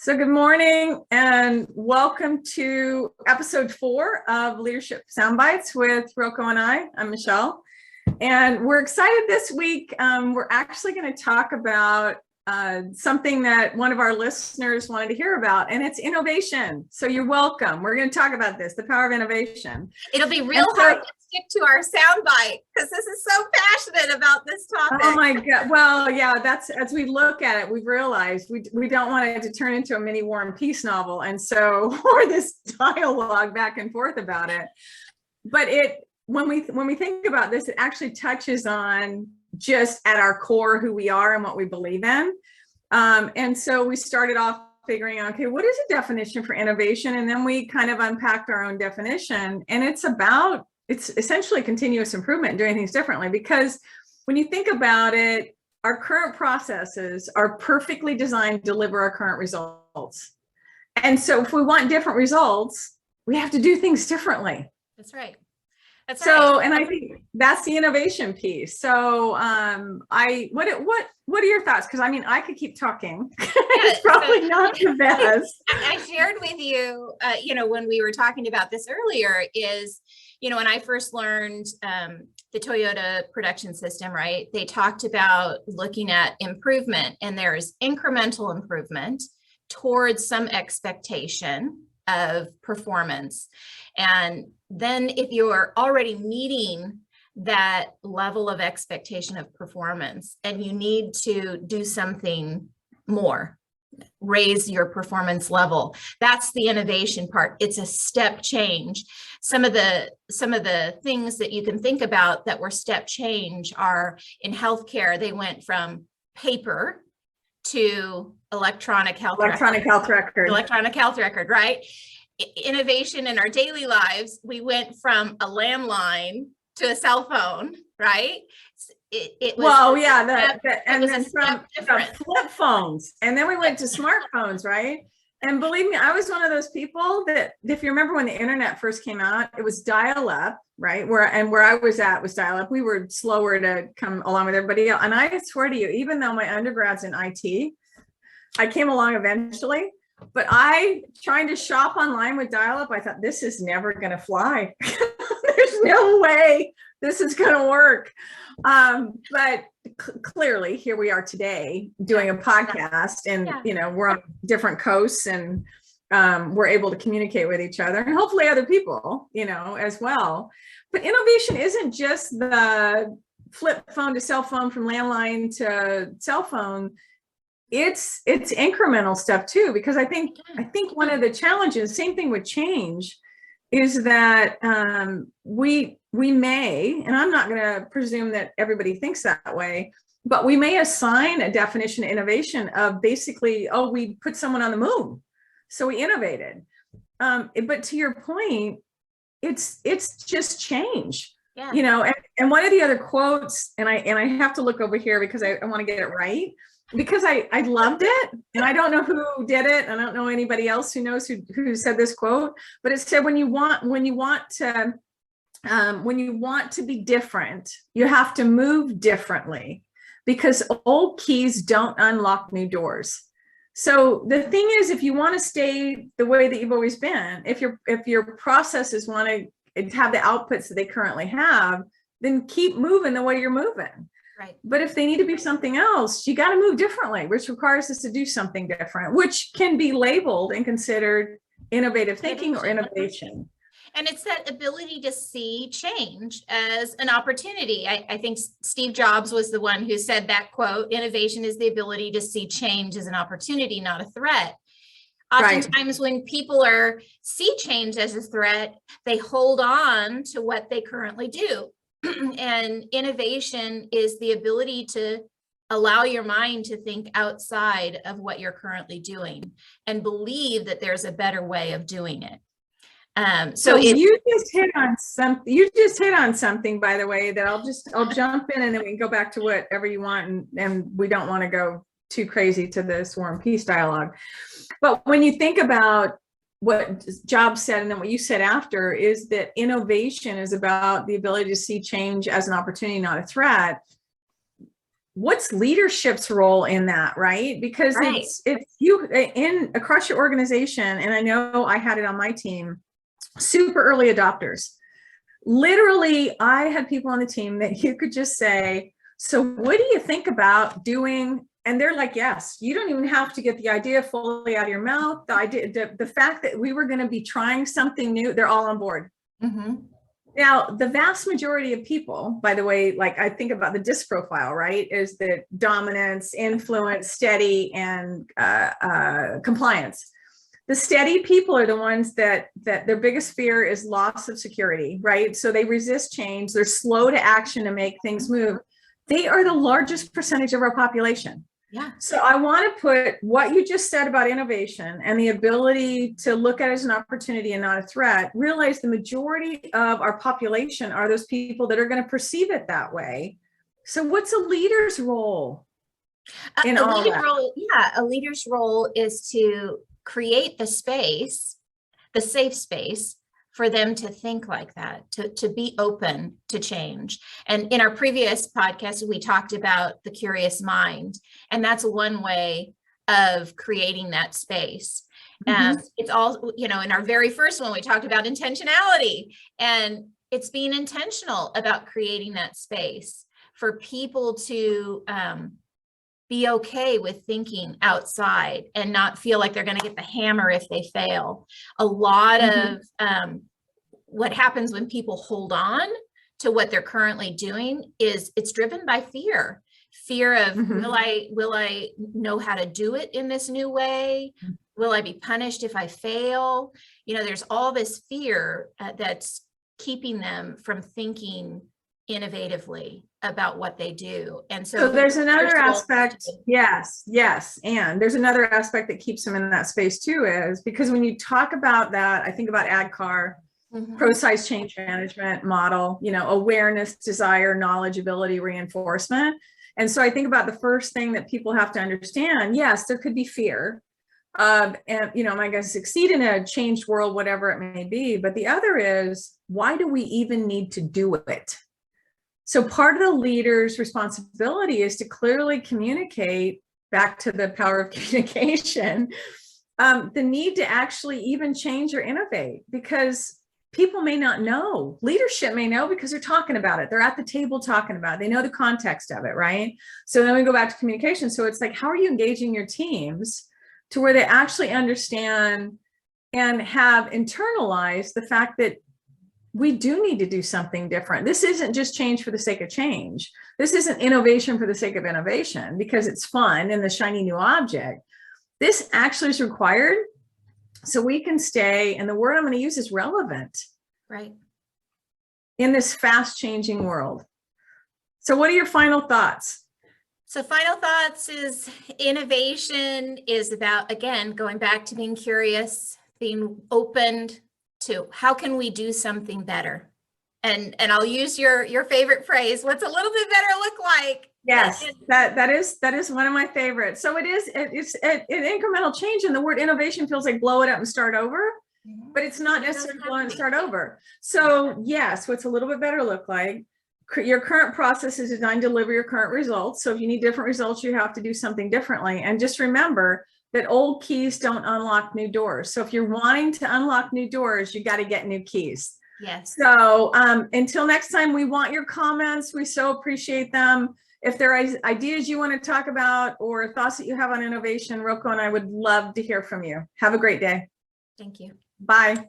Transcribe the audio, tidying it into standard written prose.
So good morning and welcome to episode 4 of Leadership Soundbites with RokoM and I'm Michelle. And we're excited this week. We're actually going to talk about something that one of our listeners wanted to hear about, and it's innovation. So you're welcome. We're going to talk about this, the power of innovation. It'll be real hard to stick to our soundbite because this is so passionate about this topic. Oh my God. Well, yeah, that's, as we look at it, we've realized we don't want it to turn into a mini War and Peace novel. And so, or this dialogue back and forth about it. But when we think about this, it actually touches on just at our core who we are and what we believe in. And so we started off figuring out, okay, what is a definition for innovation? And then we kind of unpacked our own definition. And it's essentially continuous improvement and doing things differently. Because when you think about it, our current processes are perfectly designed to deliver our current results. And so if we want different results, we have to do things differently. That's right. And I think that's the innovation piece. So what are your thoughts? Because I mean, I could keep talking. It's probably not the best. I shared with you, when we were talking about this earlier is, when I first learned the Toyota production system, right? They talked about looking at improvement, and there's incremental improvement towards some expectation of performance. And then if you're already meeting that level of expectation of performance and you need to do something more, raise your performance level, that's the innovation part. It's a step change. Some of the things that you can think about that were step change are in healthcare. They went from paper to electronic health record, right? Innovation in our daily lives, we went from a landline to a cell phone, right? It was and then from flip phones, and then we went to smartphones, right? And believe me, I was one of those people that, if you remember when the internet first came out, it was dial-up, right? Where I was at was dial-up. We were slower to come along with everybody else. And I swear to you, even though my undergrad's in IT, I came along eventually. But trying to shop online with dial-up, I thought, this is never going to fly. There's no way this is going to work. But clearly, here we are today doing a podcast, and we're on different coasts, and we're able to communicate with each other, and hopefully other people, as well. But innovation isn't just the flip phone to cell phone, from landline to cell phone. It's incremental stuff too, because I think one of the challenges, same thing with change, is that we may, and I'm not going to presume that everybody thinks that way, but we may assign a definition of innovation of basically, we put someone on the moon, so we innovated. But to your point, it's just change. Yeah. And one of the other quotes, and I have to look over here because I want to get it right, because I loved it, and I don't know who did it. I don't know anybody else who knows who said this quote, but it said, when you want to be different, you have to move differently, because old keys don't unlock new doors. So the thing is, if you want to stay the way that you've always been, if your processes want to have the outputs that they currently have, then keep moving the way you're moving. Right. But if they need to be something else, you got to move differently, which requires us to do something different, which can be labeled and considered innovative thinking or innovation. And it's that ability to see change as an opportunity. I think Steve Jobs was the one who said that quote, innovation is the ability to see change as an opportunity, not a threat. Oftentimes when people see change as a threat, they hold on to what they currently do. And innovation is the ability to allow your mind to think outside of what you're currently doing and believe that there's a better way of doing it. You just hit on something, by the way, that I'll jump in, and then we can go back to whatever you want, and we don't want to go too crazy to this War and Peace dialogue. But when you think about what Jobs said, and then what you said after, is that innovation is about the ability to see change as an opportunity, not a threat. what's leadership's role in that, right? Because Right. it's you in across your organization, and I know I had it on my team, super early adopters. Literally, I had people on the team that you could just say, so what do you think about doing? And they're like, yes, you don't even have to get the idea fully out of your mouth. The idea, the fact that we were going to be trying something new, they're all on board. Mm-hmm. Now, the vast majority of people, by the way, like I think about the DISC profile, right, is the dominance, influence, steady, and compliance. The steady people are the ones that their biggest fear is loss of security, right? So they resist change. They're slow to action to make things move. They are the largest percentage of our population. Yeah. So I want to put what you just said about innovation and the ability to look at it as an opportunity and not a threat. Realize the majority of our population are those people that are going to perceive it that way. So what's a leader's role in all that? A leader's role is to create the space, the safe space for them to think like that, to be open to change. And in our previous podcast, we talked about the curious mind, and that's one way of creating that space. And it's all, in our very first one, we talked about intentionality, and it's being intentional about creating that space for people to be okay with thinking outside and not feel like they're going to get the hammer if they fail. A lot of what happens when people hold on to what they're currently doing is it's driven by fear of will I know how to do it in this new way? Will I be punished if I fail? There's all this fear that's keeping them from thinking innovatively about what they do. And so there's another aspect. Yes. And there's another aspect that keeps them in that space too, is because when you talk about that, I think about ADKAR, pro-size change management model, awareness, desire, knowledge, ability, reinforcement. And so I think about the first thing that people have to understand. Yes, there could be fear. And, am I going to succeed in a changed world, whatever it may be? But the other is, why do we even need to do it? So part of the leader's responsibility is to clearly communicate, back to the power of communication, the need to actually even change or innovate, because people may not know. Leadership may know because they're talking about it. They're at the table talking about it. They know the context of it, right? So then we go back to communication. So it's like, how are you engaging your teams to where they actually understand and have internalized the fact that we do need to do something different. This isn't just change for the sake of change. This isn't innovation for the sake of innovation because it's fun and the shiny new object. This actually is required so we can stay, and the word I'm going to use is relevant, right, in this fast changing world. So what are your final thoughts? So final thoughts is innovation is about, again, going back to being curious, being opened to how can we do something better? And I'll use your favorite phrase, what's a little bit better look like? Yes, that is one of my favorites. So it's an incremental change, and the word innovation feels like blow it up and start over, but it's not necessarily blow and start over. So yes, what's a little bit better look like? Your current process is designed to deliver your current results. So if you need different results, you have to do something differently. And just remember that old keys don't unlock new doors. So if you're wanting to unlock new doors, you got to get new keys. Yes. So until next time, we want your comments. We so appreciate them. If there are ideas you want to talk about or thoughts that you have on innovation, Roko and I would love to hear from you. Have a great day. Thank you. Bye.